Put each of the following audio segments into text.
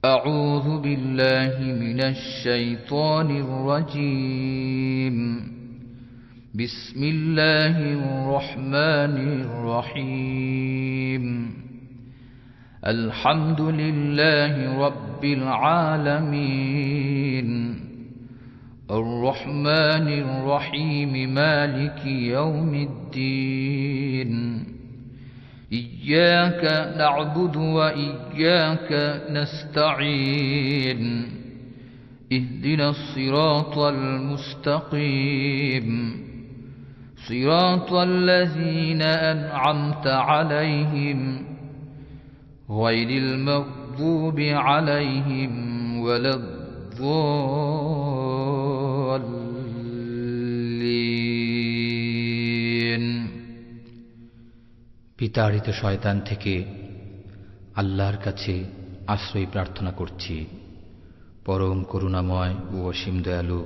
أعوذ بالله من الشيطان الرجيم. بسم الله الرحمن الرحيم. الحمد لله رب العالمين، الرحمن الرحيم، مالك يوم الدين. إياك نعبد وإياك نستعين. اهدنا الصراط المستقيم، صراط الذين أنعمت عليهم غير المغضوب عليهم ولا الضالين. বিতাড়িত শয়তান থেকে আল্লাহর কাছে আশ্রয় প্রার্থনা করছি। পরম করুণাময় ও অসীম দয়ালু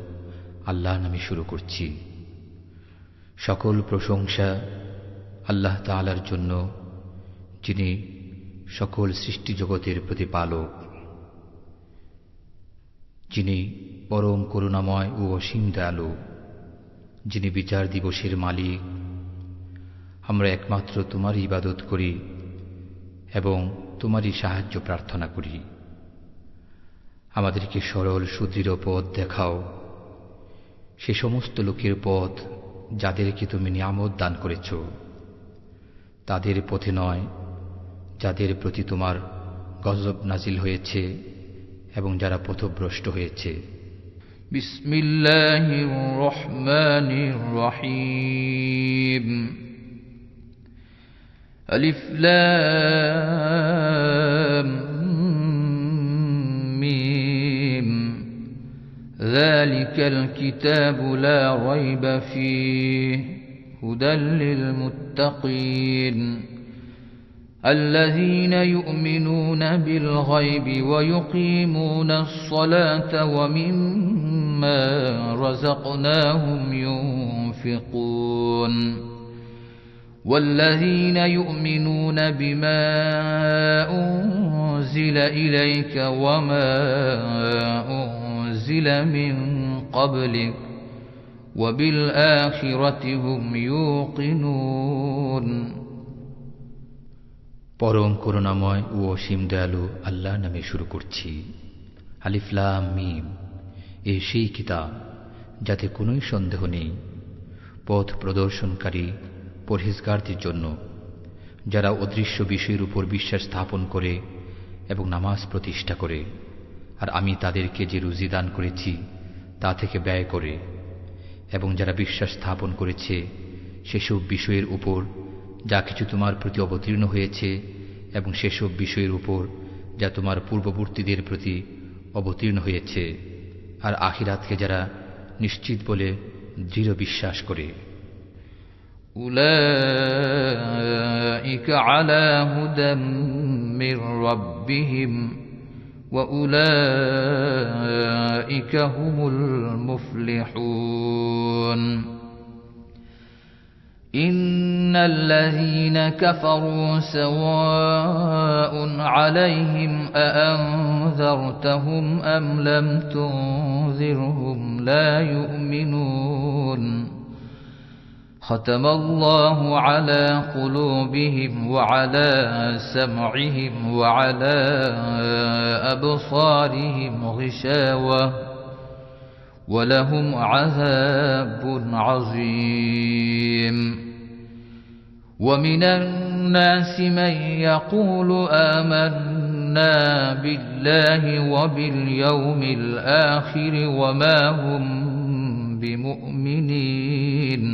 আল্লাহর নামে শুরু করছি। সকল প্রশংসা আল্লাহ তাআলার জন্য, যিনি সকল সৃষ্টি জগতের প্রতিপালক, যিনি পরম করুণাময় ও অসীম দয়ালু, যিনি বিচার দিবসের মালিক। আমরা একমাত্র তোমারই ইবাদত করি এবং তোমারই সাহায্য প্রার্থনা করি। আমাদেরকে সরল সুদৃঢ় পথ দেখাও, সে সমস্ত লোকের পথ যাদেরকে তুমি নিয়ামত দান করেছ, তাদের পথে নয় যাদের প্রতি তোমার গজব নাজিল হয়েছে এবং যারা পথভ্রষ্ট হয়েছে। বিসমিল্লাহির রহমানির রহিম। ألف لام ميم. ذلك الكتاب لا ريب فيه هدى للمتقين الذين يؤمنون بالغيب ويقيمون الصلاة ومما رزقناهم ينفقون والذين يؤمنون بما أنزل إليك وما أنزل من قبلك وبالآخرة هم يوقنون. পরম করুণাময় ও অসীম দয়ালু আল্লাহর নামে শুরু করছি। আলিফ লাম মিম। এই সেই কিতাব যাতে কোনোই সন্দেহ নেই, পথ প্রদর্শনকারী পরহেজগারদের জন্য, যারা অদৃশ্য বিষয়ের উপর বিশ্বাস স্থাপন করে এবং নামাজ প্রতিষ্ঠা করে, আর আমি তাদেরকে যে রুজি দান করেছি তা থেকে ব্যয় করে, এবং যারা বিশ্বাস স্থাপন করেছে সেসব বিষয়ের উপর যা কিছু তোমার প্রতি অবতীর্ণ হয়েছে এবং সেসব বিষয়ের উপর যা তোমার পূর্ববর্তীদের প্রতি অবতীর্ণ হয়েছে, আর আখিরাতকে যারা নিশ্চিত বলে দৃঢ় বিশ্বাস করে। أولئك على هدى من ربهم وأولئك هم المفلحون. إن الذين كفروا سواء عليهم أأنذرتهم أم لم تنذرهم لا يؤمنون. ختم الله على قلوبهم وعلى سمعهم وعلى أبصارهم غشاوة ولهم عذاب عظيم. ومن الناس من يقول آمنا بالله وباليوم الآخر وما هم بمؤمنين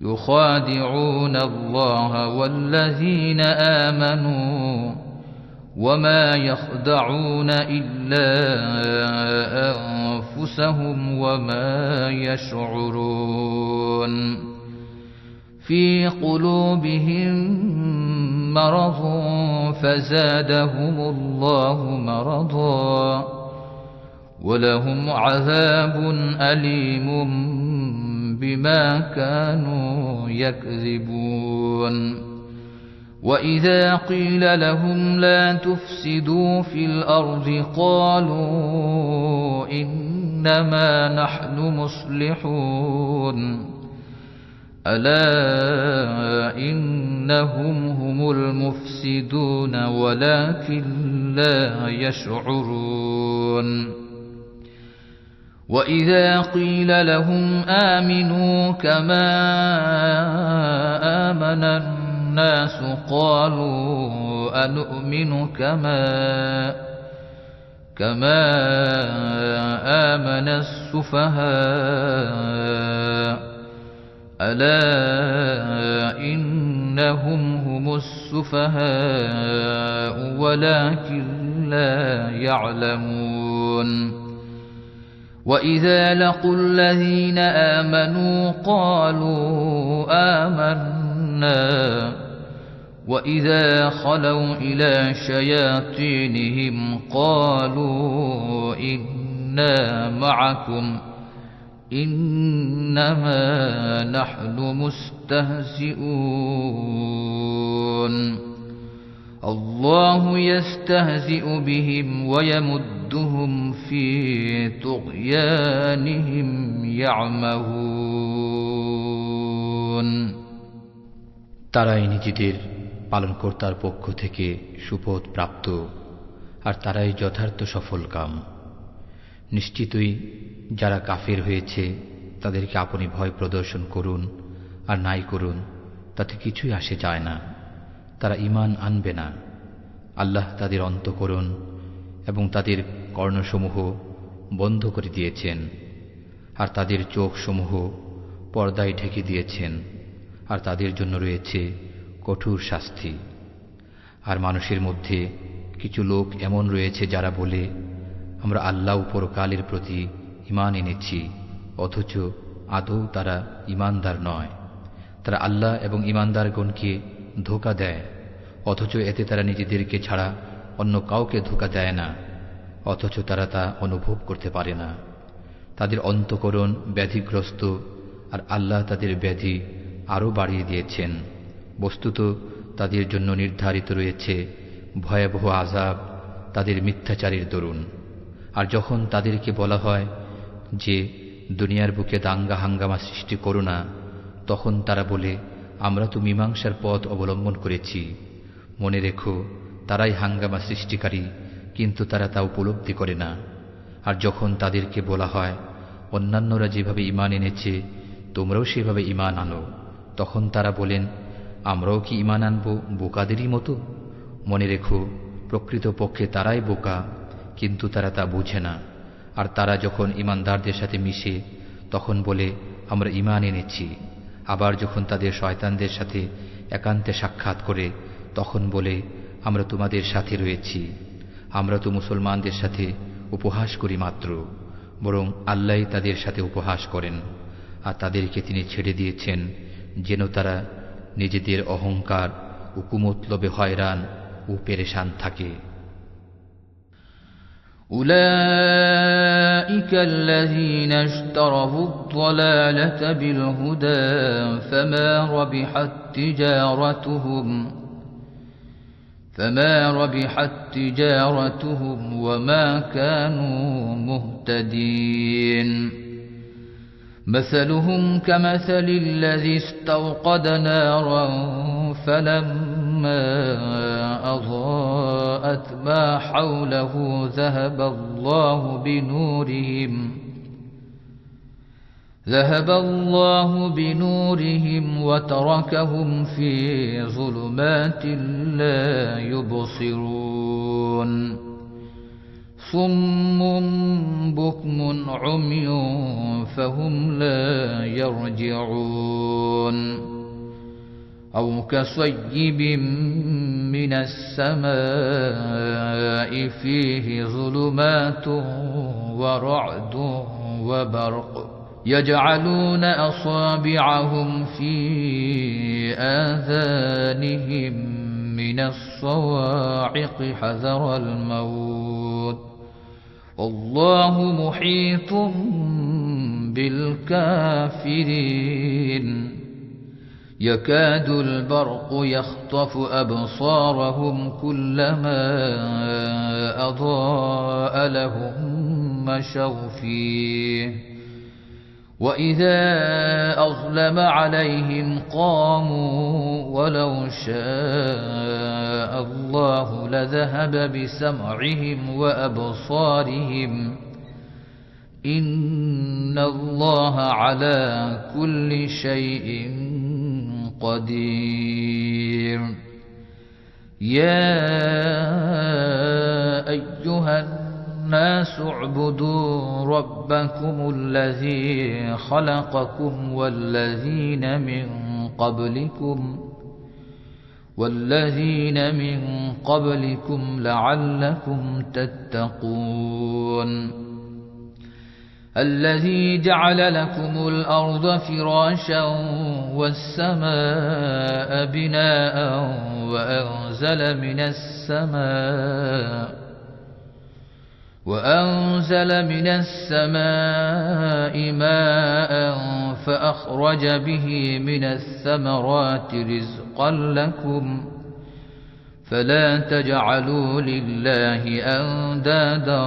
يخادعون الله والذين آمنوا وما يخدعون إلا أنفسهم وما يشعرون. في قلوبهم مرض فزادهم الله مرضا ولهم عذاب أليم بما كانوا يكذبون. وإذا قيل لهم لا تفسدوا في الأرض قالوا إنما نحن مصلحون ألا إنهم هم المفسدون ولكن لا يشعرون وإذا قيل لهم آمنوا كما آمن الناس قالوا أنؤمن كما آمن السفهاء ألا إنهم هم السفهاء ولكن لا يعلمون وإذا لقوا الذين آمنوا قالوا آمنا وإذا خلوا إلى شياطينهم قالوا إنا معكم إنما نحن مستهزئون الله يستهزئ بهم ويمدهم في طغيانهم يعمهون তারাই নিজেদের পালনকর্তার পক্ষ থেকে সুপথ প্রাপ্ত আর তারাই যথার্থ সফলকাম। নিশ্চিতই যারা কাফের হয়েছে তাদেরকে আপনি ভয় প্রদর্শন করুন আর নাই করুন, তাতে কিছুই আসে যায় না, তারা ঈমান আনবে না। আল্লাহ তাদের অন্তঃকরণ এবং তাদের কর্ণসমূহ বন্ধ করে দিয়েছেন আর তাদের চোখসমূহ পর্দায় ঢেকে দিয়েছেন, আর তাদের জন্য রয়েছে কঠোর শাস্তি। আর মানুষের মধ্যে কিছু লোক এমন রয়েছে যারা বলে, আমরা আল্লাহ ও পরকালের প্রতি ঈমান এনেছি, অথচ আদৌ তারা ঈমানদার নয়। তারা আল্লাহ এবং ঈমানদারগণকে ধোঁকা দেয়, অথচ এতে তারা নিজেদেরকে ছাড়া অন্য কাউকে ধোঁকা দেয় না, অথচ তারা তা অনুভব করতে পারে না। তাদের অন্তঃকরণ ব্যাধিগ্রস্ত, আর আল্লাহ তাদের ব্যাধি আরও বাড়িয়ে দিয়েছেন। বস্তুত তাদের জন্য নির্ধারিত রয়েছে ভয়াবহ আযাব তাদের মিথ্যাচারের দরুন। আর যখন তাদেরকে বলা হয় যে দুনিয়ার বুকে দাঙ্গা হাঙ্গামা সৃষ্টি করো না, তখন তারা বলে, আমরা তো মীমাংসার পথ অবলম্বন করেছি। মনে রেখো, তারাই হাঙ্গামা সৃষ্টিকারী, কিন্তু তারা তা উপলব্ধি করে না। আর যখন তাদেরকে বলা হয় অন্যান্যরা যেভাবে ঈমান এনেছে তোমরাও সেভাবে ঈমান আনো, তখন তারা বলেন, আমরাও কি ঈমান আনব বোকাদেরই মতো? মনে রেখো, প্রকৃতপক্ষে তারাই বোকা, কিন্তু তারা তা বুঝে না। আর তারা যখন ঈমানদারদের সাথে মিশে তখন বলে, আমরা ঈমান এনেছি। আবার যখন তাদের শয়তানদের সাথে একান্তে সাক্ষাৎ করে তখন বলে, আমরা তোমাদের সাথে রয়েছি, আমরা তো মুসলমানদের সাথে উপহাস করি মাত্র। বরং আল্লাহই তাদের সাথে উপহাস করেন, আর তাদেরকে তিনি ছেড়ে দিয়েছেন যেন তারা নিজেদের অহংকার ও কুমতলবে হয়রান ও পেরেশান থাকে। أولئك الذين اشتروا الضلالة بالهدى فما ربحت تجارتهم وما كانوا مهتدين مثلهم كمثل الذي استوقد نارا فلما أضاءت ما حوله ذهب الله بنورهم وتركهم في ظلمات لا يبصرون صم بكم عمي فهم لا يرجعون أو كصيب من السماء فيه ظلمات ورعد وبرق يجعلون أصابعهم في آذانهم من الصواعق حذر الموت والله محيط بالكافرين يكاد البرق يخطف أبصارهم كلما أضاء لهم مشوا فيه وإذا أظلم عليهم قاموا ولو شاء الله لذهب بسمعهم وأبصارهم إن الله على كل شيء قدير يا أيها الناس اعبدوا ربكم الذي خلقكم والذين من قبلكم لعلكم تتقون الذي جعل لكم الأرض فراشا والسماء بناء وأنزل من السماء ماء فأخرج به من الثمرات رزقا لكم فلا تجعلوا لله أندادا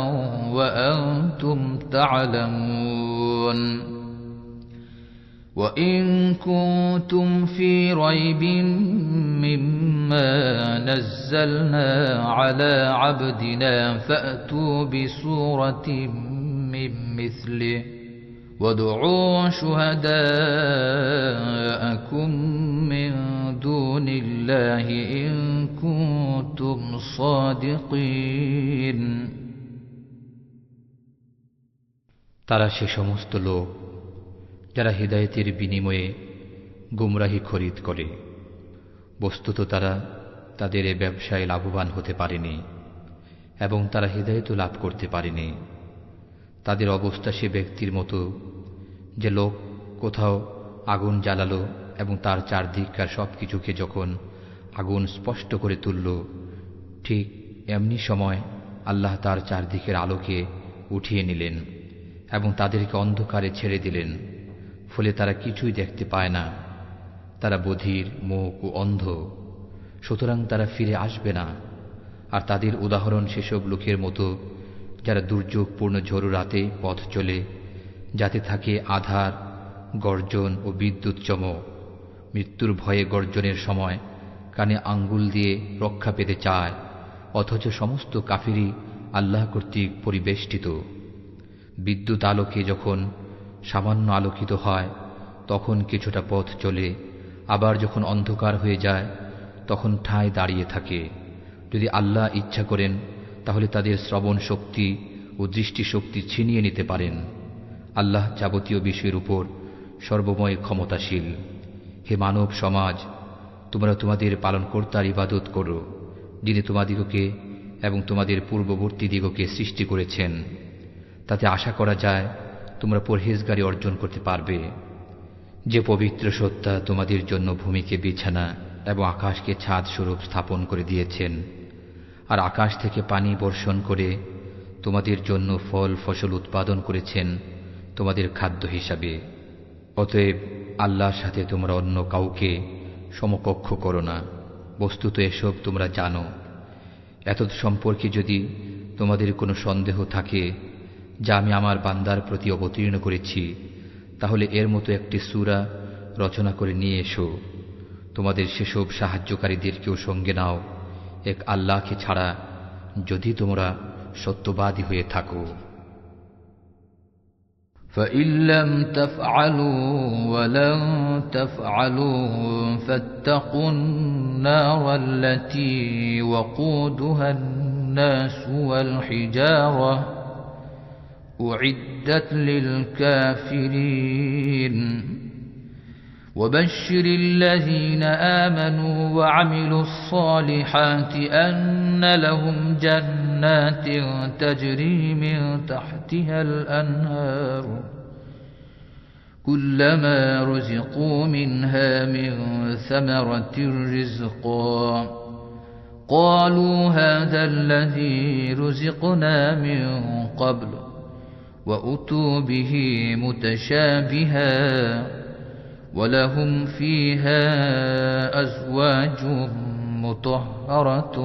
وأنتم تعلمون وإن كنتم في ريب مما نزلنا على عبدنا فأتوا بسورة من مثله وادعوا شهداءكم من دون الله إن كنتم صادقين তারা সে সমস্ত লোক যারা হিদায়াতের বিনিময়ে গুমরাহি খরিদ করে বস্তুত তারা তাদের এ ব্যবসায় লাভবান হতে পারেনি এবং তারা হিদায়াতও লাভ করতে পারেনি। তাদের অবস্থা সে ব্যক্তির মতো যে লোক কোথাও আগুন জ্বালালো এবং তার চারদিককার সব কিছুকে যখন আগুন স্পষ্ট করে তুলল, ঠিক এমনি সময় আল্লাহ তার চারদিকের আলোকে উঠিয়ে নিলেন এবং তাদেরকে অন্ধকারে ছেড়ে দিলেন, ফলে তারা কিছুই দেখতে পায় না। তারা বধির, মুখ ও অন্ধ, সুতরাং তারা ফিরে আসবে না। আর তাদের উদাহরণ সেসব লোকের মতো যারা দুর্যোগপূর্ণ ঝোড়ো রাতে পথ চলে, যাতে থাকে আধার, গর্জন ও বিদ্যুৎ চমক। মৃত্যুর ভয়ে গর্জনের সময় কানে আঙ্গুল দিয়ে রক্ষা পেতে চায়, অথচ সমস্ত কাফিরই আল্লাহ কর্তৃক পরিবেষ্টিত। বিদ্যুৎ আলোকে যখন সামান্য আলোকিত হয় তখন কিছুটা পথ চলে, আবার যখন অন্ধকার হয়ে যায় তখন ঠায় দাঁড়িয়ে থাকে। যদি আল্লাহ ইচ্ছা করেন তাহলে তাদের শ্রবণ শক্তি ও দৃষ্টিশক্তি ছিনিয়ে নিতে পারেন। আল্লাহ যাবতীয় বিষয়ের উপর সর্বময় ক্ষমতাশীল। হে মানব সমাজ, তোমরা তোমাদের পালনকর্তার ইবাদত করো, যিনি তোমাদিগকে এবং তোমাদের পূর্ববর্তী দিগকে সৃষ্টি করেছেন। তাতে আশা করা যায় তোমরা পরহেজগারি অর্জন করতে পারবে। যে পবিত্র সত্তা তোমাদের জন্য ভূমিকে বিছানা এবং আকাশকে ছাদ স্বরূপ স্থাপন করে দিয়েছেন, আর আকাশ থেকে পানি বর্ষণ করে তোমাদের জন্য ফল ফসল উৎপাদন করেছেন তোমাদের খাদ্য হিসাবে। অতএব আল্লাহর সাথে তোমরা অন্য কাউকে সমকক্ষ করো না। বস্তুত এসব তোমরা জানো। এতদ সম্পর্কে যদি তোমাদের কোনো সন্দেহ থাকে যা আমি আমার বান্দার প্রতি অবতীর্ণ করেছি, তাহলে এর মতো একটি সূরা রচনা করে নিয়ে এসো। তোমাদের সেসব সাহায্যকারীদেরকেও সঙ্গে নাও এক আল্লাহকে ছাড়া, যদি তোমরা সত্যবাদী হয়ে থাকো। فإن لم تفعلوا ولن تفعلوا فاتقوا النار التي وقودها الناس والحجارة أعدت للكافرين وبشر الذين آمنوا وعملوا الصالحات أن لهم جنات تجري من تحتها الأنهار كلما رزقوا منها من ثمرة رزقا قالوا هذا الذي رزقنا من قبل وأتوا به متشابها ولهم فيها أزواج مطهرة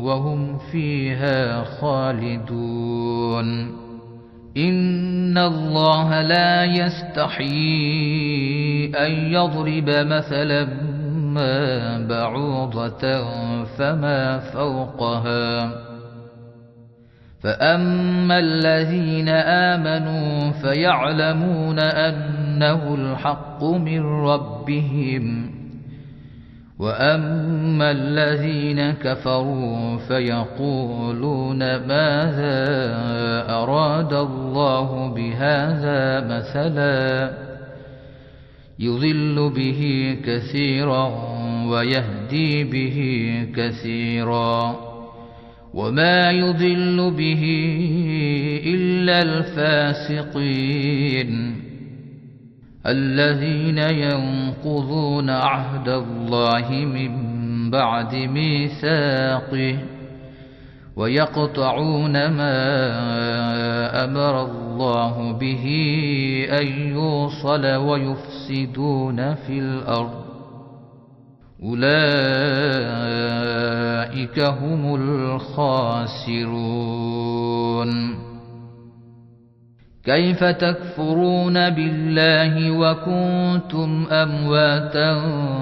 وهم فيها خالدون إن الله لا يستحيي أن يضرب مثلا ما بعوضة فما فوقها فأما الذين آمنوا فيعلمون أنه الحق من ربهم وأما الذين كفروا فيقولون ماذا أراد الله بهذا مثلا يضل به كثيرا ويهدي به كثيرا وما يضل به إلا الفاسقين الذين ينقضون عهد الله من بعد ميثاقه ويقطعون ما أمر الله به أن يوصل ويفسدون في الأرض أولئك هم الخاسرون كيف تكفرون بالله وكنتم أمواتا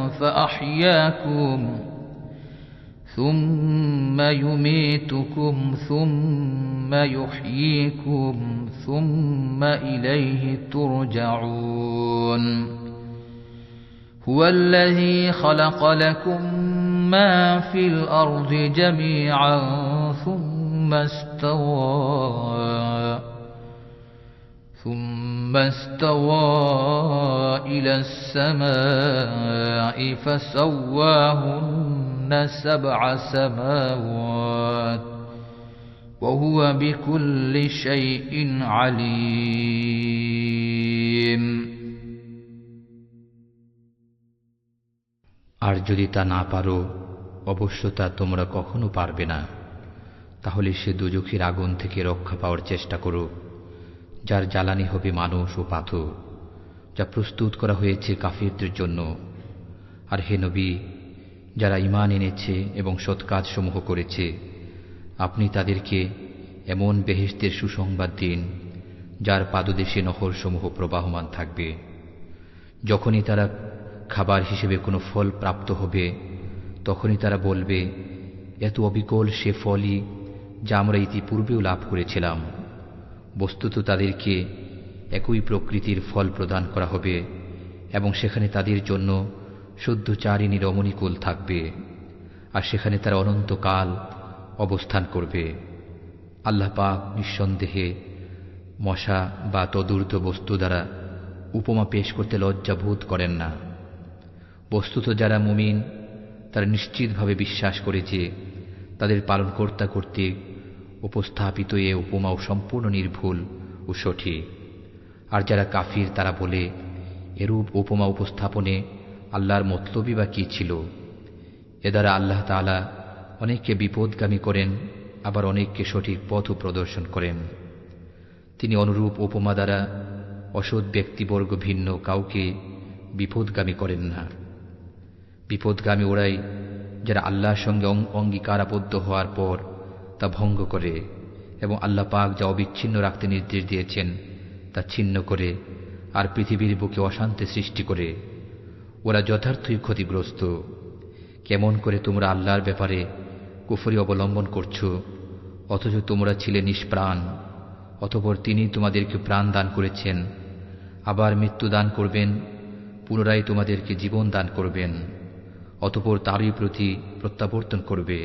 فأحياكم ثم يميتكم ثم يحييكم ثم إليه ترجعون هو الذي خلق لكم ما في الأرض جميعا ثم استوى إلى السماء فسواهن 7 سماوات وهو بكل شيء عليم আর যদি তা না পারো অবশ্য তা তোমরা কখনো পারবে না তাহলে সে দোজখের আগুন থেকে রক্ষা পাওয়ার চেষ্টা করো যার জ্বালানি হবে মানুষ ও পাথর যা প্রস্তুত করা হয়েছে কাফিরদের জন্য আর হে নবী যারা ঈমান এনেছে এবং সৎ কাজসমূহ করেছে আপনি তাদেরকে এমন বেহেশতের সুসংবাদ দিন যার পাদদেশে নহরসমূহ প্রবাহমান থাকবে যখনই তারা খাবার হিসেবে কোনো ফল প্রাপ্ত হবে তখনই তারা বলবে এত অবিকল সে ফলই যা আমরা ইতিপূর্বেও লাভ করেছিলাম বস্তুত তাদেরকে একই প্রকৃতির ফল প্রদান করা হবে এবং সেখানে তাদের জন্য শুদ্ধচারিণী রমণীকুল থাকবে আর সেখানে তারা অনন্তকাল অবস্থান করবে আল্লাহ পাক নিঃসন্দেহে মশা বা তদূর্ধ্ব বস্তু দ্বারা উপমা পেশ করতে লজ্জাবোধ করেন না বস্তুত যারা মুমিন তারা নিশ্চিতভাবে বিশ্বাস করে যে তাদের পালনকর্তা কর্তৃক উপস্থাপিত এ উপমাও সম্পূর্ণ নির্ভুল ও সঠিক আর যারা কাফির তারা বলে এরূপ উপমা উপস্থাপনে আল্লাহর মতলবই বা কী ছিল এ দ্বারা আল্লাহ তাআলা অনেককে বিপদগামী করেন আবার অনেককে সঠিক পথ প্রদর্শন করেন তিনি অনুরূপ উপমা দ্বারা অসৎ ব্যক্তিবর্গ ভিন্ন কাউকে বিপদগামী করেন না বিপদগামী ওরাই যারা আল্লাহর সঙ্গে অঙ্গীকার আবদ্ধ হওয়ার পর তা ভঙ্গ করে এবং আল্লাহ পাক যা অবিচ্ছিন্ন রাখতে নির্দেশ দিয়েছেন তা ছিন্ন করে আর পৃথিবীর বুকে অশান্তি সৃষ্টি করে ওরা যথার্থই ক্ষতিগ্রস্ত কেমন করে তোমরা আল্লাহর ব্যাপারে কুফরি অবলম্বন করছো অথচ তোমরা ছিলে নিষ্প্রাণ অতঃপর তিনি তোমাদেরকে প্রাণ দান করেছেন আবার মৃত্যু দান করবেন পুনরায় তোমাদেরকে জীবন দান করবেন অতঃপর তারই প্রতি প্রত্যাবর্তন করবে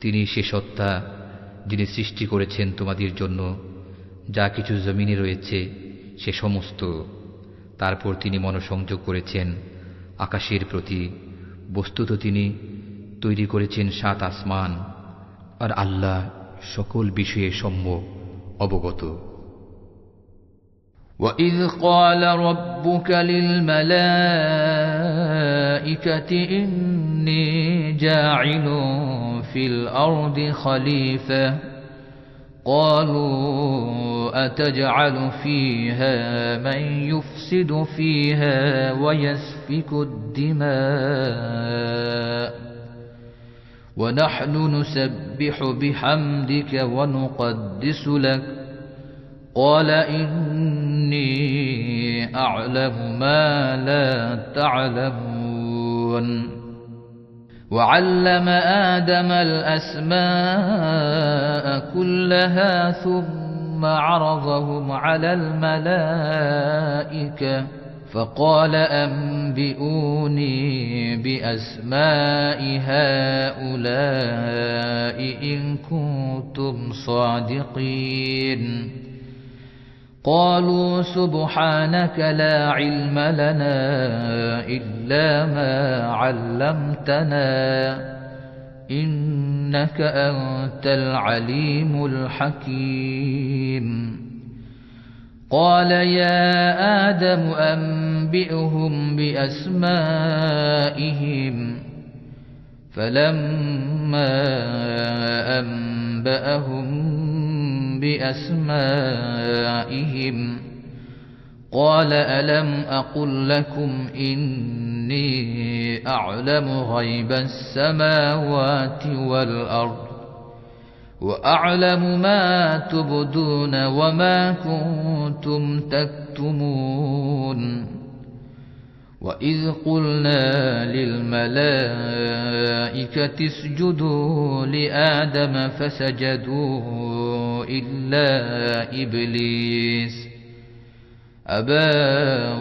তিনি সে সত্তা যিনি সৃষ্টি করেছেন তোমাদের জন্য যা কিছু জমিনে রয়েছে সে সমস্ত তারপর তিনি মনোসংযোগ করেছেন আকাশের প্রতি বস্তুত তিনি তৈরি করেছেন 7 আসমান আর আল্লাহ সকল বিষয়ে সম্যক অবগত وَإِذْ قَالَ رَبُّكَ لِلْمَلَائِكَةِ إِنِّي جَاعِلٌ فِي الْأَرْضِ خَلِيفَةً قَالُوا أتجعل فيها من يفسد فيها ويسفك الدماء ونحن نسبح بحمدك ونقدس لك قال إني أعلم ما لا تعلمون وعلم آدم الأسماء كلها ثم عرضهم على الملائكة فقال أنبئوني بأسماء هؤلاء إن كنتم صادقين قالوا سبحانك لا علم لنا إلا ما علمتنا إنك أنت العليم الحكيم قال يا آدم أنبئهم بأسمائهم فلما أنبأهم بأسمائهم قال ألم أقل لكم إني أعلم غيب السماوات والأرض وأعلم ما تبدون وما كنتم تكتمون وإذ قلنا للملائكة اسجدوا لآدم فسجدوا إلا إبليس أبى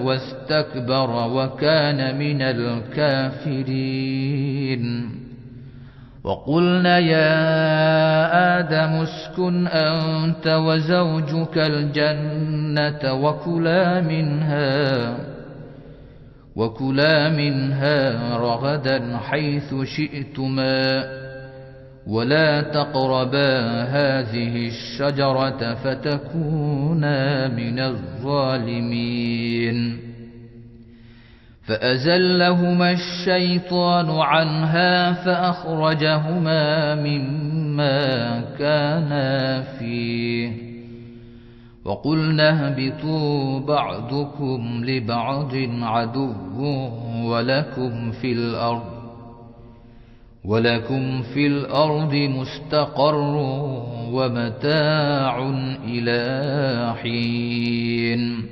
واستكبر وكان من الكافرين وقلنا يا آدم اسكن أنت وزوجك الجنة وكلا منها رغدا حيث شئتما ولا تقربا هذه الشجرة فتكونا من الظالمين فأزلهما الشيطان عنها فأخرجهما مما كانا فيه وقلنا اهبطوا بعضكم لبعض عدو ولكم في الأرض مستقر ومتاع إلى حين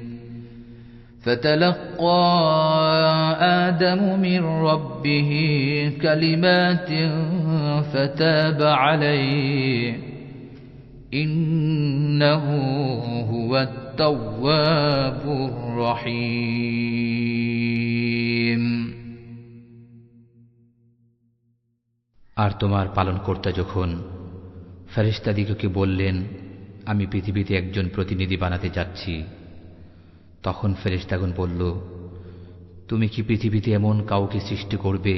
فتلقى آدم من ربه كلمات فتاب عليه إنه هو التواب الرحيم আর তোমার পালনকর্তা যখন ফেরেশতাদিগকে বললেন আমি পৃথিবীতে একজন প্রতিনিধি বানাতে যাচ্ছি তখন ফেরেশতাগণ বলল তুমি কি পৃথিবীতে এমন কাউকে সৃষ্টি করবে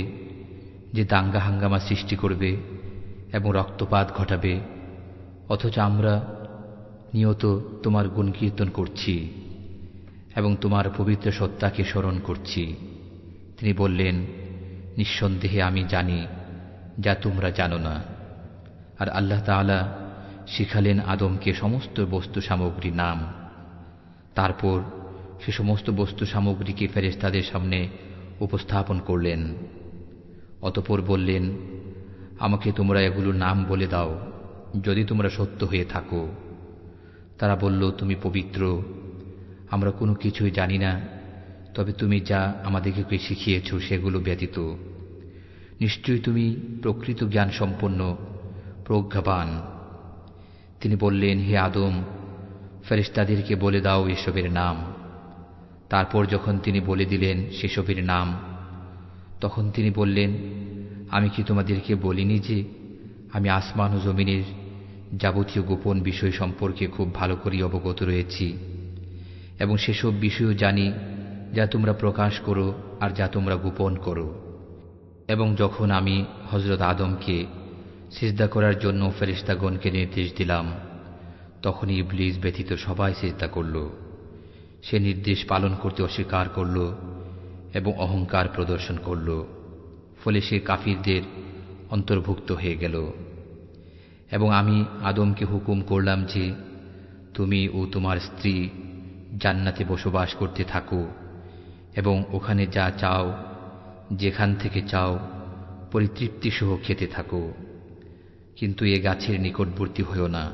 যে দাঙ্গা হাঙ্গামা সৃষ্টি করবে এবং রক্তপাত ঘটাবে অথচ আমরা নিয়ত তোমার গুণকীর্তন করছি এবং তোমার পবিত্র সত্তাকে স্মরণ করছি তিনি বললেন নিঃসন্দেহে আমি জানি যা তোমরা জানো না আর আল্লাহ তাআলা শিখালেন আদমকে সমস্ত বস্তু সামগ্রী নাম তারপর সে সমস্ত বস্তু সামগ্রীকে ফেরেশতাদের সামনে উপস্থাপন করলেন অতঃপর বললেন আমাকে তোমরা এগুলোর নাম বলে দাও যদি তোমরা সত্য হয়ে থাকো তারা বলল তুমি পবিত্র আমরা কোনো কিছুই জানি না তবে তুমি যা আমাদেরকে শিখিয়েছ সেগুলো ব্যতীত নিশ্চয়ই তুমি প্রকৃত জ্ঞান সম্পন্ন প্রজ্ঞাবান তিনি বললেন হে আদম ফেরেশতাদেরকে বলে দাও এসবের নাম তারপর যখন তিনি বলে দিলেন সেসবের নাম তখন তিনি বললেন আমি কি তোমাদেরকে বলিনি যে আমি আসমান ও জমিনের যাবতীয় গোপন বিষয় সম্পর্কে খুব ভালো করে অবগত রয়েছি এবং সেসব বিষয়ও জানি যা তোমরা প্রকাশ করো আর যা তোমরা গোপন করো এবং যখন আমি হযরত আদমকে সিজদা করার জন্য ফেরেশতাগণকে নির্দেশ দিলাম তখন ইবলিস ব্যতীত সবাই সিজদা করল সে নির্দেশ পালন করতে অস্বীকার করল এবং অহংকার প্রদর্শন করল ফলে সে কাফিরদের অন্তর্ভুক্ত হয়ে গেল এবং আমি আদমকে হুকুম করলাম যে তুমি ও তোমার স্ত্রী জান্নাতে বসবাস করতে থাকো এবং ওখানে যা চাও যেখান থেকে চাও পরিতৃপ্তিসহ খেতে থাকো, কিন্তু এ গাছের নিকটবর্তী হও না,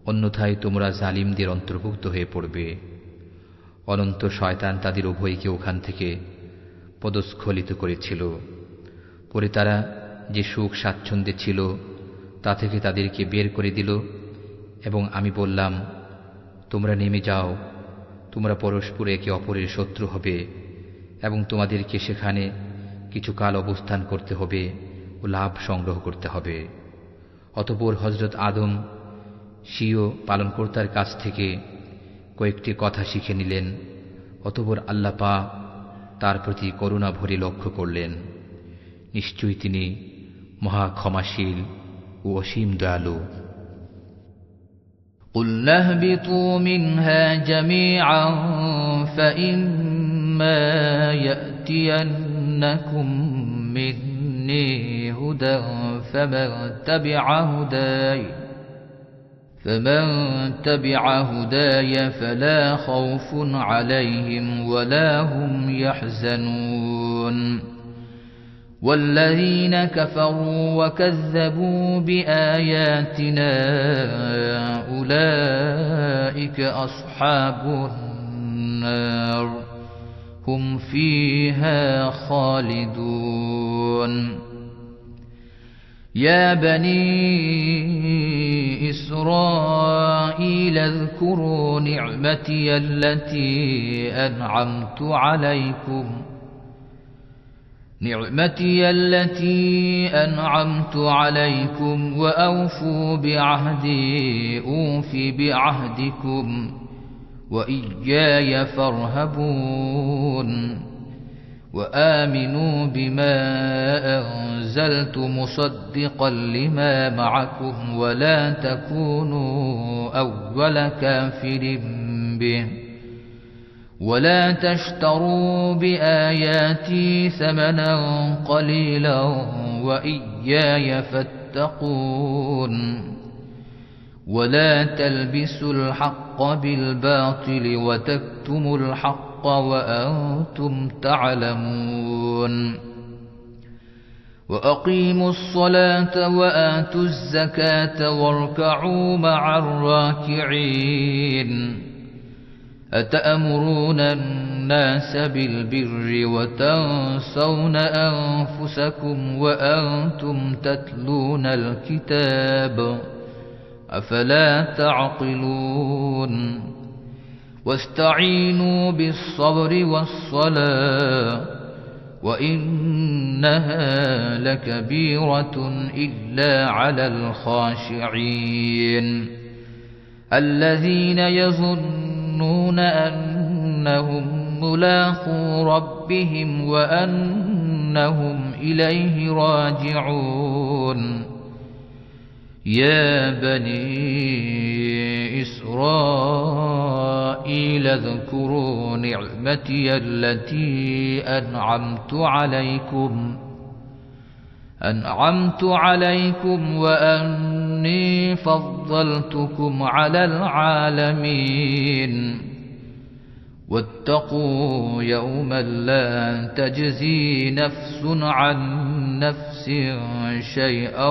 অন্যথায় তোমরা জালিমদের অন্তর্ভুক্ত হয়ে পড়বে। অনন্তর শয়তান তাদের উভয়কে ওখান থেকে পদস্খলিত করেছিল। পরে তারা যে সুখ স্বাচ্ছন্দ্যে ছিল তা থেকে তাদেরকে বের করে দিল এবং আমি বললাম, তোমরা নেমে যাও, তোমরা পরস্পর একে অপরের শত্রু হবে এবং তোমাদেরকে সেখানে কিছু কাল অবস্থান করতে হবে ও লাভ সংগ্রহ করতে হবে। অতঃপর হযরত আদম স্বীয় পালনকর্তার কাছ থেকে কয়েকটি কথা শিখে নিলেন। অতঃপর আল্লাহ পাক তার প্রতি করুণা ভরে লক্ষ্য করলেন। নিশ্চয়ই তিনি মহা ক্ষমাশীল ও অসীম দয়ালু। قُلْنَا اهْبِطُوا مِنْهَا جَمِيعًا فَإِمَّا يَأْتِيَنَّكُم مِّنِّي هُدًى فَمَن تَبِعَ هُدَايَ فَلَا خَوْفٌ عَلَيْهِمْ وَلَا هُمْ يَحْزَنُونَ وَالَّذِينَ كَفَرُوا وَكَذَّبُوا بِآيَاتِنَا أُولَئِكَ أَصْحَابُ النَّارِ هُمْ فِيهَا خَالِدُونَ يَا بَنِي إِسْرَائِيلَ اذْكُرُوا نِعْمَتِيَ التي أنعمت عليكم وأوفوا بعهدي أوف بعهدكم وإياي فارهبون وآمنوا بما أنزلت مصدقا لما معكم ولا تكونوا أول كافر به ولا تشتروا بآياتي ثمنا قليلا وإياي فاتقون ولا تلبسوا الحق بالباطل وتكتموا الحق وأنتم تعلمون وأقيموا الصلاة وآتوا الزكاة واركعوا مع الراكعين أتأمرون الناس بالبر وتنسون أنفسكم وأنتم تتلون الكتاب أفلا تعقلون واستعينوا بالصبر والصلاة وإنها لكبيرة إلا على الخاشعين الذين يظنون أنهم ملاقو ربهم وأنهم إليه راجعون يا بني إسرائيل اذكروا نعمتي التي أنعمت عليكم وأني فضلتكم على العالمين واتقوا يوما لا تجزي نفس عن نفس شيئا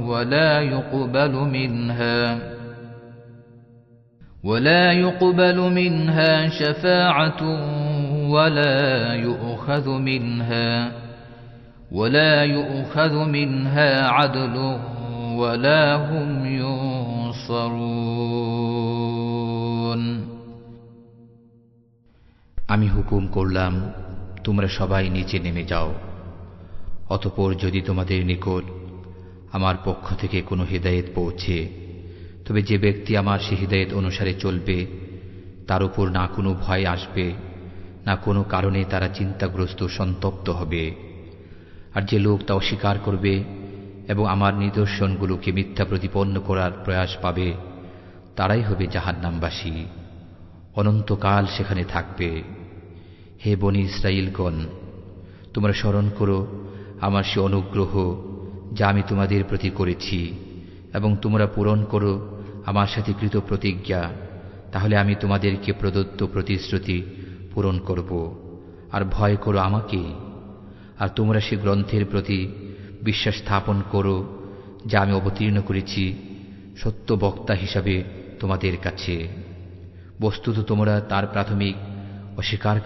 ولا يقبل منها شفاعة ولا يؤخذ منها عدل ولا هم ينصرون আমি হুকুম করলাম তোমরা সবাই নিচে নেমে যাও। অতঃপর যদি তোমাদের নিকট আমার পক্ষ থেকে কোনো হিদায়াত পৌঁছে, তবে যে ব্যক্তি আমার সেই হিদায়াত অনুসারে চলবে তার উপর না কোনো ভয় আসবে, না কোনো কারণে তারা চিন্তাগ্রস্ত সন্তপ্ত হবে। আর যে লোক তা অস্বীকার করবে এবং আমার নিদর্শনগুলোকে মিথ্যা প্রতিপন্ন করার প্রয়াস পাবে, তারাই হবে জাহান্নামবাসী, অনন্তকাল সেখানে থাকবে। হে বনী ইসরাঈলগণ, তোমরা স্মরণ করো আমার সে অনুগ্রহ যা আমি তোমাদের প্রতি করেছি, এবং তোমরা পূরণ করো আমার সাথে কৃত প্রতিজ্ঞা, তাহলে আমি তোমাদেরকে প্রদত্ত প্রতিশ্রুতি পূরণ করব। আর ভয় করো আমাকে, আর তোমরা সে গ্রন্থের প্রতি বিশ্বাস স্থাপন করো যা আমি অবতীর্ণ করেছি সত্য বক্তা হিসাবে তোমাদের কাছে। বস্তুত তোমরা তার প্রাথমিক অস্বীকার